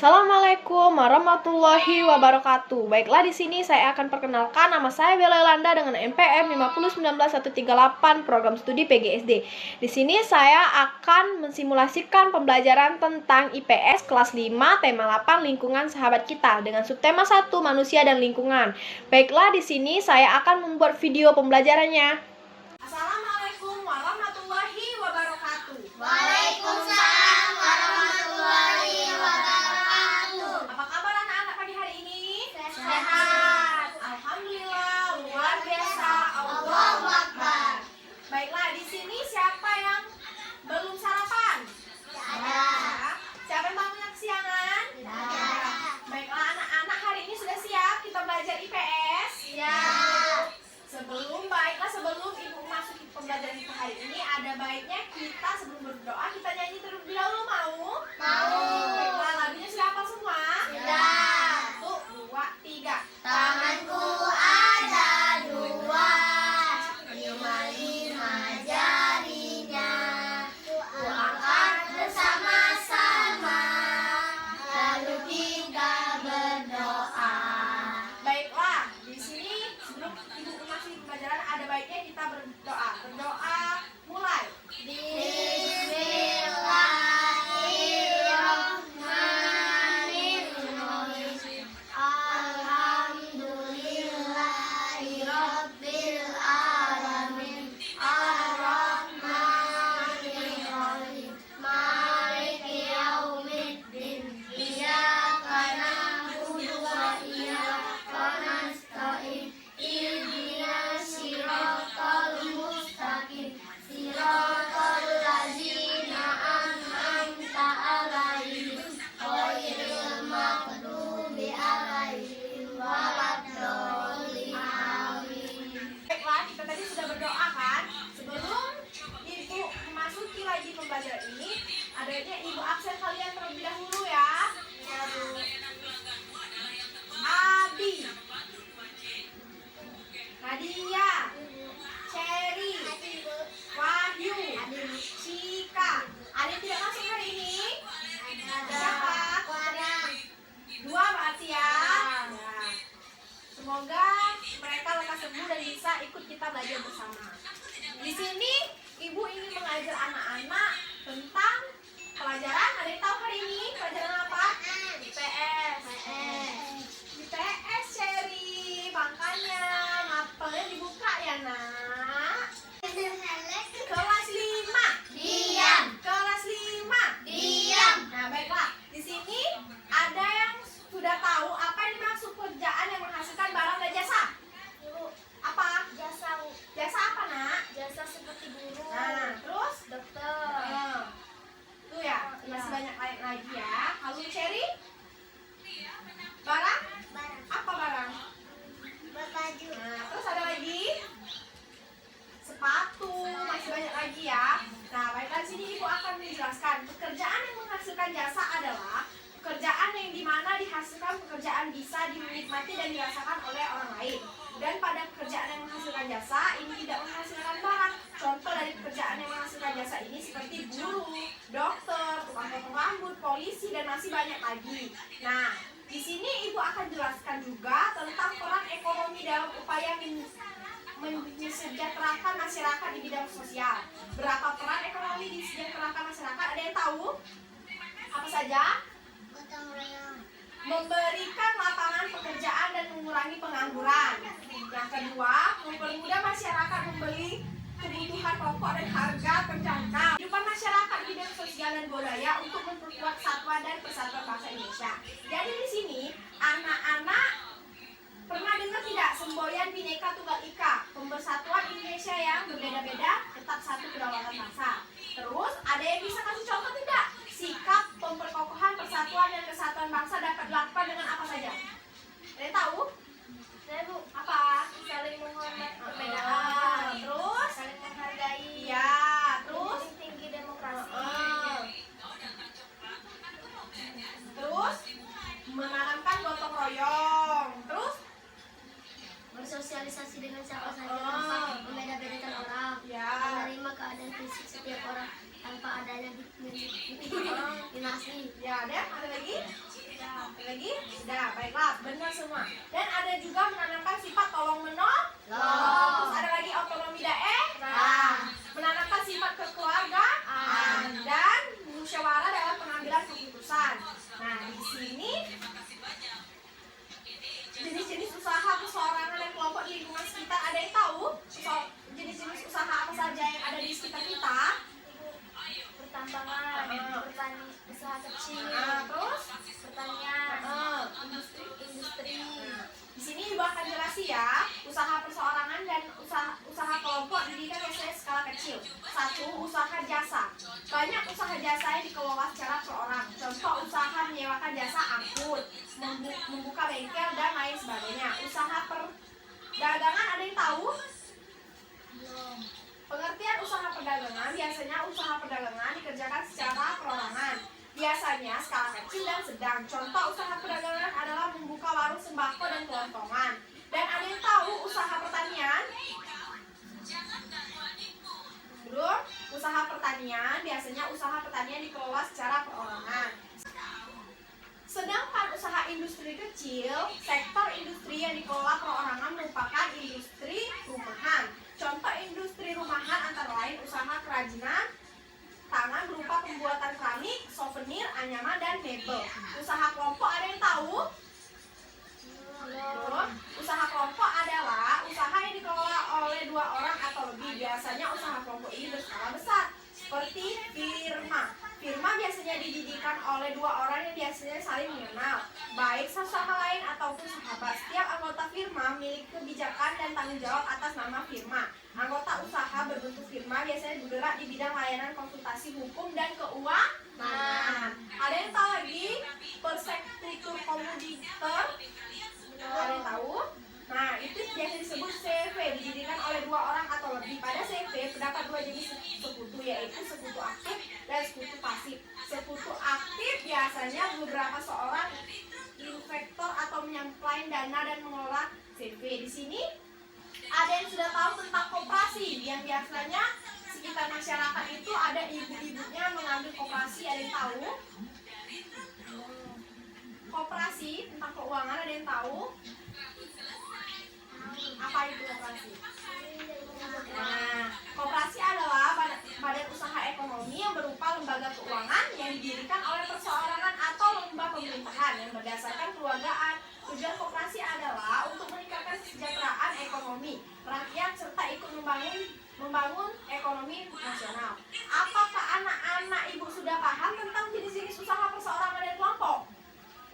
Assalamualaikum warahmatullahi wabarakatuh. Baiklah, di sini saya akan perkenalkan, nama saya Bella Yolanda dengan NPM 5019138 Program Studi PGSD. Di sini saya akan mensimulasikan pembelajaran tentang IPS kelas 5 tema 8 lingkungan sahabat kita dengan subtema 1 manusia dan lingkungan. Baiklah, di sini saya akan membuat video pembelajarannya. Assalamualaikum warahmatullahi wabarakatuh. Waalaikumsalam warahmatullahi wabarakatuh. Apa kabar anak-anak pagi hari ini? Sehat. Alhamdulillah, luar biasa. Allahu Akbar. Baiklah, di sini siapa yang belum sarapan? Ada. Siapa yang bangunnya kesiangan? Ada. Baiklah, anak-anak hari ini sudah siap kita belajar IPS? Siap. Sebelum ibu masuk ke pembelajaran kita hari ini, ada baiknya kita sebelum berdoa kita nyanyi terlebih dahulu, mau? Mau. Baiklah, lagunya sudah hafal semua? Sudah. 1, 2, 3. Tanganku ada dua, lima jarinya. Ku angkat bersama-sama, lalu kita berdoa. Baiklah, di sini sebelum ibu memasuki pembelajaran ada baiknya kita berdoa. Berdoa mulai. Bismillahirrahmanirrahim. Alhamdulillahirabbil alamin. Arrahmanirrahim. Maliki yaumiddin. Iyyaka na'budu wa iyyaka nasta'in. Ihdinas siratal mustaqim. Siratal ladzina an'amta 'alaihim ghairil maghdubi 'alaihim waladdallin. Amin. Baiklah, kita tadi sudah berdoa kan? Sebelum ibu memasuki lagi pembelajaran ini, ada baiknya ibu absen kalian terlebih dahulu ya. Abi, Nadia, Cherry, Wahyu, Cika. Ada yang tidak masuk hari ini? Siapa? Dua berarti ya. Nah, semoga mereka lekas sembuh dan bisa ikut kita belajar bersama. Di sini ibu ingin mengajar anak-anak tentang pelajaran. Ada yang tahu hari ini pelajaran apa? IPS. IPS, Cherry. Makanya mapelnya dibuka ya, Nak. Kelas 5. Diam. Kelas 5. Diam. Nah, baiklah. Di sini ada yang sudah tahu apa yang dimaksud kerjaan yang menghasilkan barang dan jasa? Apa? Jasa apa, Nak? Jasa seperti guru, Nah, terus? dokter, Tuh ya, masih banyak lain lagi ya. Kalau Cherry? Barang? Apa barang? berbaju, Nah, terus ada lagi? Sepatu, masih banyak lagi ya. Nah, baiklah, di sini ibu akan menjelaskan. Pekerjaan yang menghasilkan jasa adalah pekerjaan yang dimana dihasilkan pekerjaan bisa dinikmati dan dirasakan oleh orang lain. Dan pada pekerjaan yang menghasilkan jasa, ini tidak menghasilkan barang. Contoh dari pekerjaan yang menghasilkan jasa ini seperti guru, dokter, tukang potong rambut, polisi, dan masih banyak lagi. Nah, di sini ibu akan jelaskan juga tentang peran ekonomi dalam upaya mensejahterakan masyarakat di bidang sosial. Berapa peran ekonomi disejahterakan masyarakat? Ada yang tahu? Apa saja? gotong royong, Memberikan lapangan pekerjaan dan mengurangi pengangguran. Yang kedua, mempermudah masyarakat membeli kebutuhan pokok dan harga terjangkau. Kehidupan masyarakat di bidang sosial dan budaya untuk memperkuat kesatuan dan persatuan bangsa Indonesia. Jadi di sini anak-anak pernah dengar tidak semboyan Bhinneka Tunggal Ika, pembersatuan Indonesia yang berbeda-beda tetap satu kedaulatan bangsa. Terus ada yang bisa kasih contoh tidak? Sikap pemperkokohan persatuan dan kesatuan bangsa dapat dilakukan dengan apa saja? Ada yang tahu? saya bu, Apa? saling menghormati Perbedaan. Terus? saling menghargai, Ya, terus? tinggi demokrasi, Terus? Menanamkan gotong royong. Terus? bersosialisasi dengan siapa saja Oh. tanpa membeda-bedakan orang, Ya. menerima keadaan fisik setiap orang tanpa adanya diskriminasi. Ya, ada lagi? sudah, baiklah, benar semua. Dan ada juga menanamkan sifat tolong menolong. Terus ada lagi otonomi daerah, menanamkan sifat kekeluargaan, dan musyawarah dalam pengambilan keputusan. Nah, di sini jenis-jenis usaha perseorangan dan kelompok di lingkungan sekitar, ada yang tahu jenis-jenis usaha apa saja yang ada di sekitar kita? Pertambangan, petani, usaha kecil, Terus pertanian, industri. industri. Di sini Ibu akan jelasin ya, usaha perseorangan dan usaha kelompok didirikan biasanya skala kecil. 1. Usaha jasa. Banyak usaha jasa yang dikelola secara perorang. Contoh usaha menyewakan jasa angkut, membuka bengkel dan lain sebagainya. Usaha perdagangan ada yang tahu? Belum. Pengertian usaha perdagangan, biasanya usaha perdagangan dikerjakan secara perorangan. Biasanya skala kecil dan sedang. Contoh usaha perdagangan adalah membuka warung sembako dan kelontongan. Dan ada yang tahu usaha pertanian? Belum? Usaha pertanian, biasanya usaha pertanian dikelola secara perorangan. Sedangkan usaha industri kecil, sektor industri yang dikelola perorangan merupakan industri rumahan. Contoh industri rumahan antara lain usaha kerajinan tangan berupa pembuatan keramik, souvenir, anyaman, dan mebel. Usaha kelompok ada yang tahu? Belum. Usaha kelompok adalah usaha yang dikelola oleh 2 orang atau lebih. Biasanya usaha kelompok ini berskala besar, seperti firma. Firma biasanya didirikan oleh 2 orang yang biasanya saling mengenal, baik satu sama lain ataupun sahabat. Setiap anggota firma memiliki kebijakan dan tanggung jawab atas nama firma. Anggota usaha berbentuk firma biasanya bergerak di bidang layanan konsultasi hukum dan keuangan. Ada yang tahu lagi persekutur komoditor? Ada yang tahu? Nah, itu biasa disebut CV, didirikan oleh 2 orang atau lebih. Pada CV terdapat 2 jenis sekutu, yaitu sekutu aktif dan sekutu pasif. Sekutu aktif biasanya beberapa seorang investor atau menyuplai dana dan mengelola CV. Di sini ada yang sudah tahu tentang koperasi, yang biasanya sekitar masyarakat itu ada ibu-ibunya mengambil koperasi. Ada yang tahu? Koperasi tentang keuangan ada yang tahu? Apa itu koperasi? Nah, koperasi adalah badan usaha ekonomi yang berupa lembaga keuangan yang didirikan oleh perseorangan atau lembaga pemerintahan yang berdasarkan keluargaan. Tujuan koperasi adalah untuk meningkatkan kesejahteraan ekonomi rakyat serta ikut membangun ekonomi nasional. Apakah anak-anak ibu sudah paham tentang jenis-jenis usaha perseorangan dan kelompok?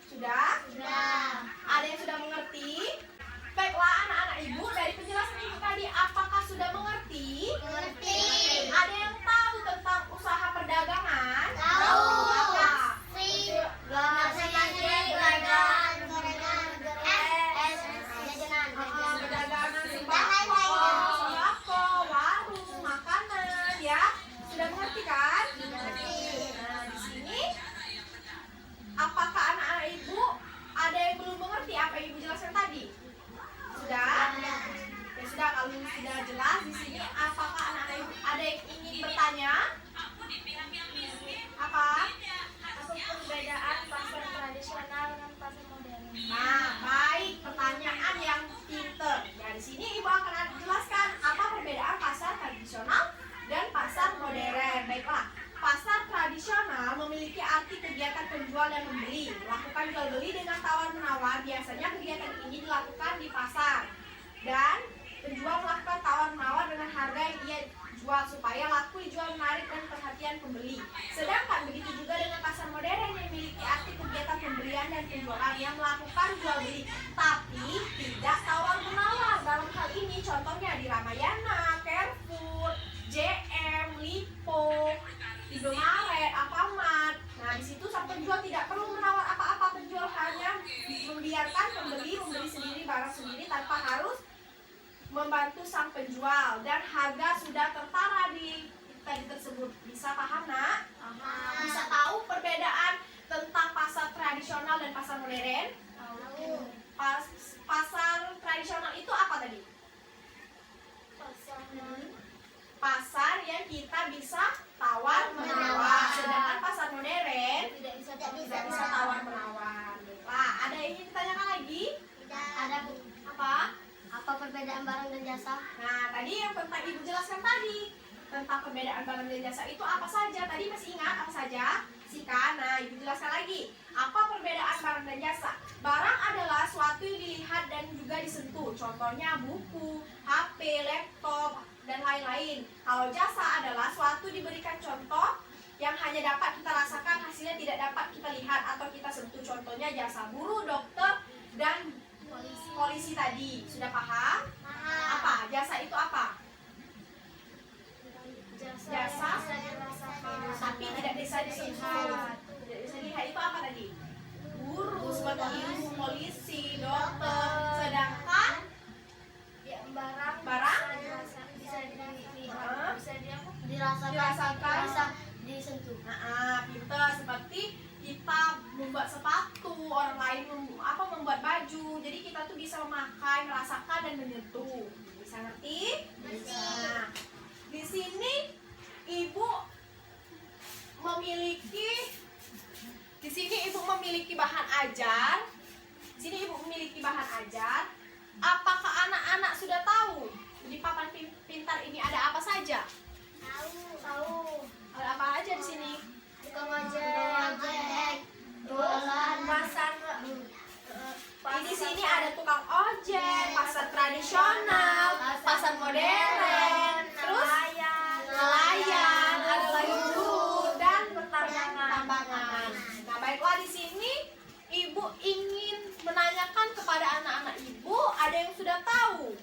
Sudah? Sudah. Ada yang sudah mengerti? Baiklah anak-anak ibu, dari penjelasan ibu tadi apakah sudah mengerti? Mengerti. Ada yang tahu tentang usaha perdagangan? Tahu. Apa? Perdagangan sembako, warung, makanan, ya. Sudah mengerti kan? Nah, di sini apakah anak-anak ibu ada yang belum mengerti apa yang ibu jelaskan tadi? Sudah? Ya sudah, kalau sudah jelas di sini apakah anak-anak ibu ada yang ingin bertanya? Apa? Apa perbedaan pasar tradisional dengan pasar modern? Nah, baik, pertanyaan yang pinter. Ya, di sini ibu akan jelaskan apa perbedaan pasar tradisional dan pasar modern. Baiklah, pasar tradisional memiliki arti kegiatan penjual dan pembeli, melakukan jual beli dengan tawar menawar. Biasanya kegiatan ini dilakukan di pasar, dan penjual melakukan tawar menawar dengan harga yang ia jual supaya laku dijual menarik dan perhatian pembeli. Sedangkan begitu juga dengan pasar modern yang memiliki arti kegiatan pembelian dan penjualan yang melakukan jual beli, tapi tidak tawar menawar. Dalam hal ini contohnya di Ramayana, Carrefour, JM, Lipo, Indomaret, Alfamart. Nah, di situ sang penjual tidak perlu menawar apa-apa. Penjual hanya membiarkan pembeli membeli sendiri barang sendiri tanpa harus membantu sang penjual, dan harga sudah tertara di tadi tersebut. Bisa paham, Nak? Bisa tahu perbedaan tentang pasar tradisional dan pasar modern? Tahu. Pasar tradisional itu apa tadi? Pasar yang kita bisa tawar menawar. Sedangkan pasar modern Tidak bisa tidak bisa tawar menawar. Nah, ada yang ingin perbedaan barang dan jasa? Nah, tadi yang tentang Ibu jelaskan tadi tentang perbedaan barang dan jasa itu apa saja? Tadi masih ingat apa saja? Sika. Nah, Ibu jelaskan lagi. Apa perbedaan barang dan jasa? Barang adalah suatu yang dilihat dan juga disentuh. Contohnya buku, HP, laptop, dan lain-lain. Kalau jasa adalah suatu diberikan contoh yang hanya dapat kita rasakan, hasilnya tidak dapat kita lihat atau kita sentuh. Contohnya jasa guru, dokter, dan polisi tadi. Sudah paham? Apa? Jasa itu apa? Jasa tapi tidak bisa disentuh, tidak bisa dilihat. Itu apa tadi? Guru, seperti ibu, polisi, dokter. Sedangkan barang dirasakan, bisa disentuh. nah, kita seperti kita membuat sepatu, orang lain membuat baju. Jadi kita tuh bisa memakai, merasakan dan menyentuh. Bisa ngerti? Bisa. Nah, di sini ibu memiliki bahan ajar. Di sini ibu memiliki bahan ajar. Apakah anak-anak sudah tahu di papan pintar ini ada apa saja? Tahu. Ada apa aja di sini? Tukang ojek, jualan, pasar. Di sini ada tukang ojek, pasar tradisional, pasar modern, terus nelayan, ada lagi guru dan pertambangan. Nah, baiklah, di sini ibu ingin menanyakan kepada anak-anak ibu, ada yang sudah tahu?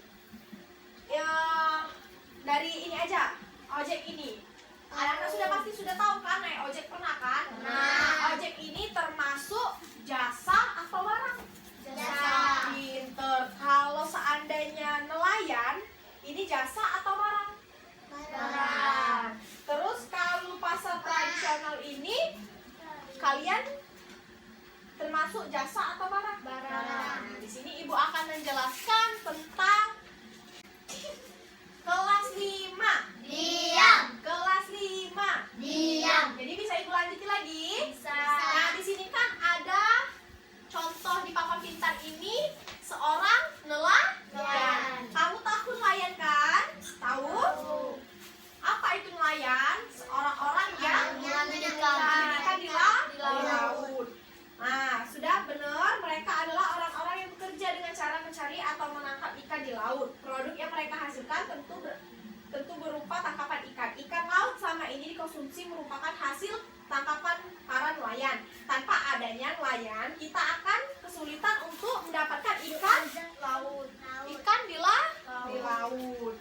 Ya, dari ini aja, ojek ini. Anak-anak pasti sudah tahu kan, naik ojek pernah kan? Nah, ojek ini termasuk jasa atau barang? Jasa. Pinter. Kalau seandainya nelayan, ini jasa atau barang? Barang. Terus kalau pasar tradisional ini, kalian termasuk jasa atau barang? Barang. Nah, di sini ibu akan menjelaskan tentang kelas 5. Diam. Kelas 5. Diam. Jadi bisa ibu lanjutin lagi? Bisa. Nah, di sini kan ada contoh di papan pintar ini seorang nelayan. Kamu tahu nelayan kan? Tahu? Apa itu nelayan? Seorang orang yang mendirikan di laut. Nah, sudah benar, mereka adalah orang-orang yang bekerja dengan cara mencari atau menangkap ikan di laut. Produk yang mereka hasilkan tentu berupa tangkapan ikan. Ikan laut selama ini dikonsumsi merupakan hasil tangkapan para nelayan. Tanpa adanya nelayan, kita akan kesulitan untuk mendapatkan ikan Laut. Ikan di laut.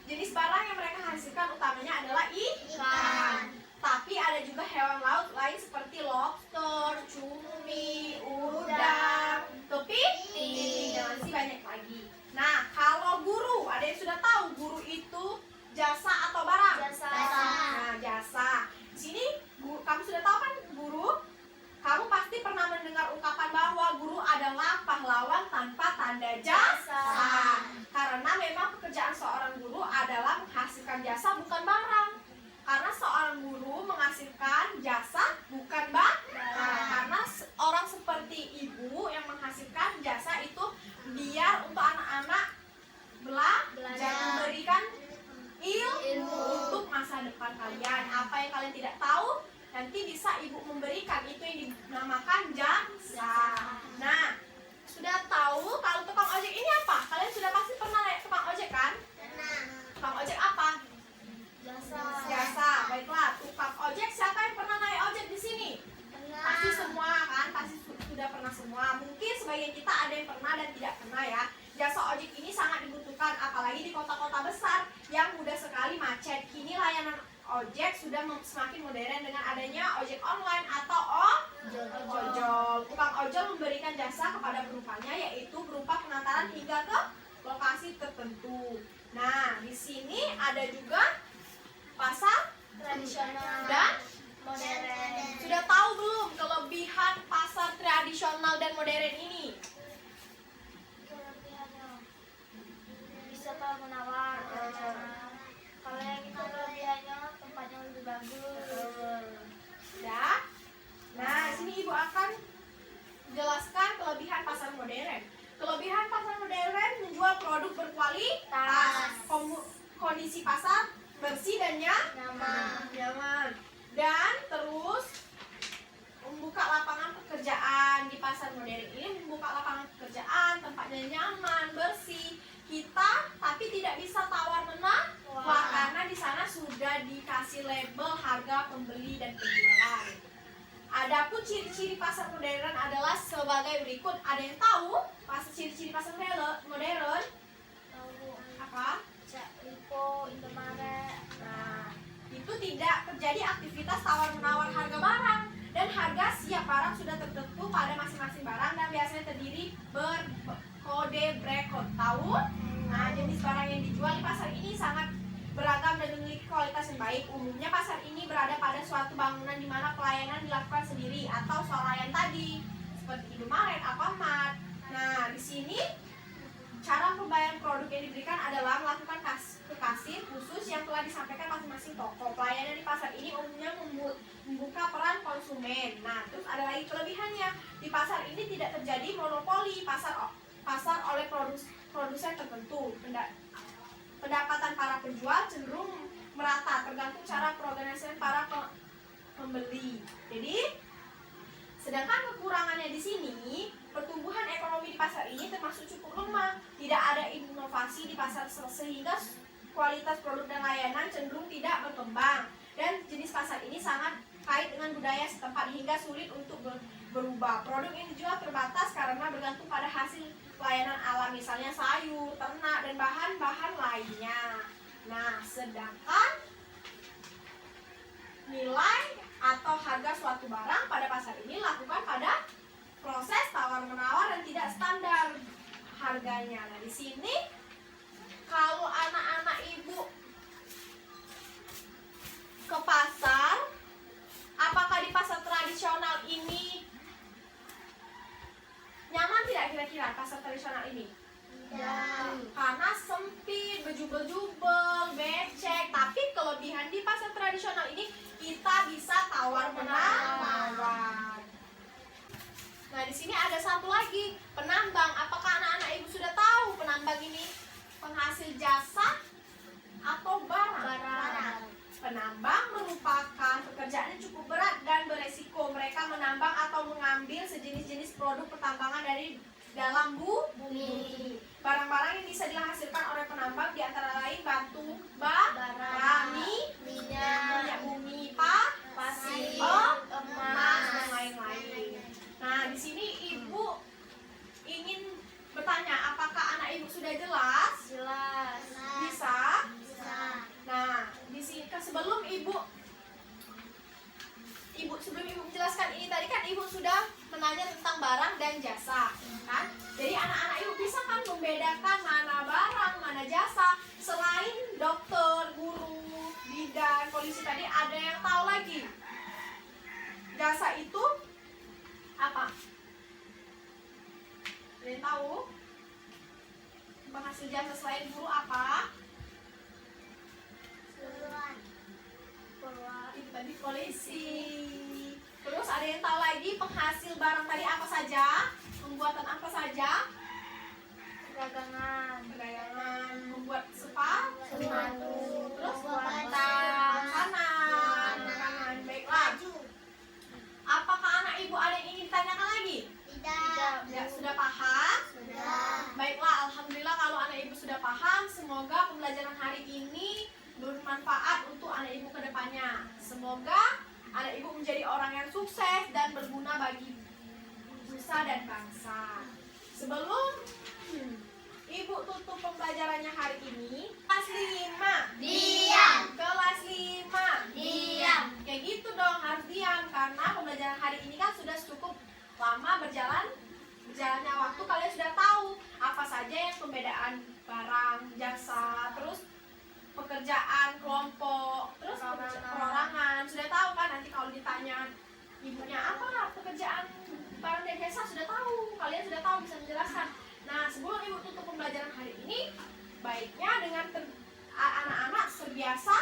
Jenis barang yang mereka hasilkan utamanya adalah ikan. Tapi ada juga hewan laut lain seperti lobster, cumi, udang, kepiting, dan masih banyak lagi. Nah, kalau guru, ada yang sudah tahu guru itu jasa atau barang? Jasa. Nah, jasa. Di sini kamu sudah tahu kan guru? Kamu pasti pernah mendengar ungkapan bahwa guru adalah pahlawan tanpa tanda jasa. Karena memang pekerjaan seorang guru adalah menghasilkan jasa, bukan barang. Karena seorang guru menghasilkan jasa, bukan barang. Karena orang seperti ibu yang menghasilkan jasa itu biar untuk anak-anak belajar, memberikan ilmu untuk masa depan kalian. Apa yang kalian tidak tahu, nanti bisa ibu memberikan. Itu yang dinamakan jasa. Nah, sudah tahu kalau tukang ojek ini apa? Kalian sudah pasti pernah naik tukang ojek kan? Tukang ojek apa? Jasa. Baiklah, tukang ojek, siapa yang pernah naik ojek di sini? Pasti semua kan? Pasti sudah pernah semua. Mungkin sebagian kita ada yang pernah dan tidak pernah ya. Jasa ojek ini sangat dibutuhkan, apalagi di kota-kota besar yang mudah sekali macet. Kini layanan ojek sudah semakin modern dengan adanya ojek online atau ojol. Tukang ojol memberikan jasa kepada penumpangnya, yaitu berupa pengantaran hingga ke lokasi tertentu. Nah, di sini ada juga pasar Tradisional dan modern. sudah tahu belum kelebihan pasar tradisional dan modern ini? Kelebihannya bisa menawar. Kalau yang itu kelebihannya tempatnya lebih bagus. Ya. Nah, sini ibu akan jelaskan kelebihan pasar modern. Kelebihan pasar modern menjual produk berkualitas, kondisi pasar bersih dan nyaman. Dan terus membuka lapangan pekerjaan. Di pasar modern ini membuka lapangan pekerjaan, tempatnya nyaman, bersih. Kita tapi tidak bisa tawar menawar karena di sana sudah dikasih label harga pembeli dan penjualan. Adapun ciri-ciri pasar modern adalah sebagai berikut. Ada yang tahu ciri-ciri pasar modern? Tahu. Apa? Lipo, Indomaret. Nah, itu tidak terjadi aktivitas tawar-menawar harga barang, dan harga siap barang sudah tertentu pada masing-masing barang dan biasanya terdiri berkode barcode. Tahu? Nah, jenis barang yang dijual di pasar ini sangat beragam dan memiliki kualitas yang baik. Umumnya pasar ini berada pada suatu bangunan di mana pelayanan dilakukan sendiri atau swalayan tadi, seperti Indomaret, Alfamart. Nah, di sini cara pembayaran produk yang diberikan adalah melakukan ke kasir khusus yang telah disampaikan masing-masing toko. Pelayanan di pasar ini umumnya membuka peran konsumen. Nah, terus ada lagi kelebihannya. Di pasar ini tidak terjadi monopoli pasar oleh produsen tertentu. Pendapatan para penjual cenderung merata tergantung cara pengorganisasian para pembeli. Jadi, sedangkan kekurangannya di sini, pertumbuhan ekonomi di pasar ini termasuk cukup lemah. Tidak ada inovasi di pasar sehingga kualitas produk dan layanan cenderung tidak berkembang. Dan jenis pasar ini sangat kait dengan budaya setempat hingga sulit untuk berubah. Produk yang dijual terbatas karena bergantung pada hasil pelayanan alam, misalnya sayur, ternak, dan bahan-bahan lainnya. Nah, sedangkan nilai atau harga suatu barang pada pasar ini lakukan pada proses tawar-menawar dan tidak standar harganya. Nah, di sini kalau anak-anak ibu ke pasar, apakah di pasar tradisional ini nyaman tidak kira-kira pasar tradisional ini? Karena sempit, berjubel-jubel, becek. Tapi kelebihan di pasar tradisional ini kita bisa tawar-menawar. Nah, di sini ada satu lagi, penambang. Apakah anak-anak ibu sudah tahu penambang ini penghasil jasa atau barang? Penambang merupakan pekerjaan yang cukup berat dan beresiko. Mereka menambang atau mengambil sejenis-jenis produk pertambangan dari dalam bumi. Barang-barang yang bisa dihasilkan oleh penambang diantara lain batu bara, minyak bumi, pasir, emas, dan lain-lain. Nah, di sini ibu ingin bertanya, apakah anak ibu sudah jelas? Jelas. Bisa? Nah, di sini sebelum ibu menjelaskan ini tadi kan ibu sudah menanya tentang barang dan jasa, kan? Jadi anak-anak ibu bisa kan membedakan mana barang, mana jasa. Selain dokter, guru, bidan, polisi tadi, ada yang tahu lagi? Jasa itu apa? Ada yang tahu? Penghasil jasa selain guru apa? Itu tadi polisi. Terus ada yang tahu lagi penghasil barang tadi apa saja? Pembuatan apa saja? Perdagangan. Membuat sepatu. Terus makanan. Baiklah. Apakah anak ibu ada yang ingin ditanyakan lagi? Tidak. Sudah paham? Baiklah, alhamdulillah kalau anak ibu sudah paham. Semoga pembelajaran hari ini bermanfaat untuk anak ibu ke depannya. Semoga anak ibu menjadi orang yang sukses dan berguna bagi nusa dan bangsa. Sebelum ibu tutup pembelajarannya hari ini, kelas 5 Diam. Kelas 5 Diam. Kayak gitu dong, harus diam. Karena pembelajaran hari ini kan sudah cukup lama berjalannya waktu. Kalian sudah tahu apa saja yang pembedaan barang, jasa, terus pekerjaan kelompok, terus perorangan. Sudah tahu kan? Nanti kalau ditanya ibunya apa pekerjaan barang dan jasa, sudah tahu. Kalian sudah tahu, bisa menjelaskan. Nah, sebelum ibu tutup pembelajaran hari ini, baiknya dengan anak-anak terbiasa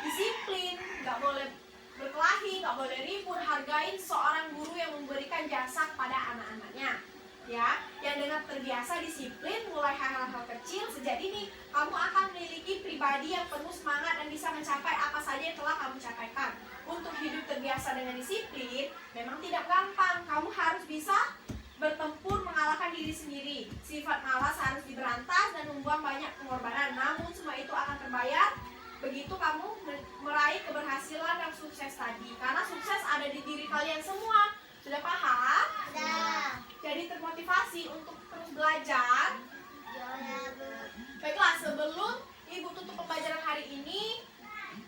disiplin, nggak boleh berkelahi, nggak boleh ribut. Hargain seorang guru yang memberikan jasa kepada anak-anaknya. ya, yang dengan terbiasa disiplin mulai hal-hal kecil sejak dini, kamu akan memiliki pribadi yang penuh semangat dan bisa mencapai apa saja yang telah kamu capaikan. Untuk hidup terbiasa dengan disiplin memang tidak gampang. Kamu harus bisa bertempur mengalahkan diri sendiri. Sifat malas harus diberantas dan membuang banyak pengorbanan. Namun semua itu akan terbayar begitu kamu meraih keberhasilan dan sukses tadi. Karena sukses ada di diri kalian semua. Sudah paham? Sudah. Jadi termotivasi untuk terus belajar. Baiklah, sebelum Ibu tutup pembelajaran hari ini,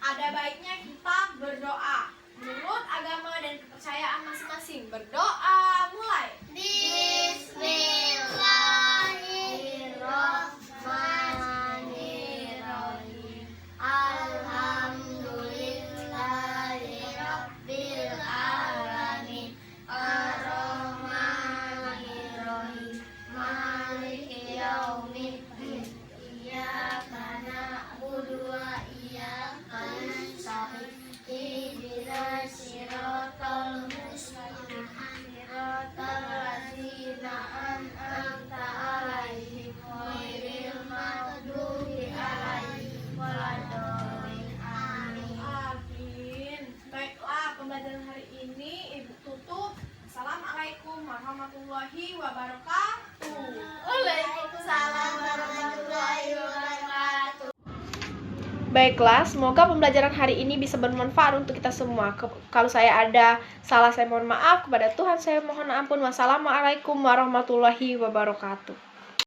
ada baiknya kita berdoa menurut agama dan kepercayaan masing-masing. Berdoa, mulai. Bismillahirrahmanirrahim. Alhamdulillahirabbil alamin. Ar-Rahmanir-Rahim. Maliki yaumiddin. Iyyaka na'budu wa iyyaka nasta'in. Ihdinas siratal mustaqim. Siratal ladzina an'amta 'alaihim ghairil maghdubi 'alaihim waladdallin. Amin. Amin. Baiklah, pembelajaran hari ini Ibu tutup. Assalamualaikum warahmatullahi wabarakatuh. Waalaikumsalam warahmatullahi wabarakatuh. Baiklah, semoga pembelajaran hari ini bisa bermanfaat untuk kita semua. Kalau saya ada salah, saya mohon maaf. Kepada Tuhan saya mohon ampun. Wassalamualaikum warahmatullahi wabarakatuh.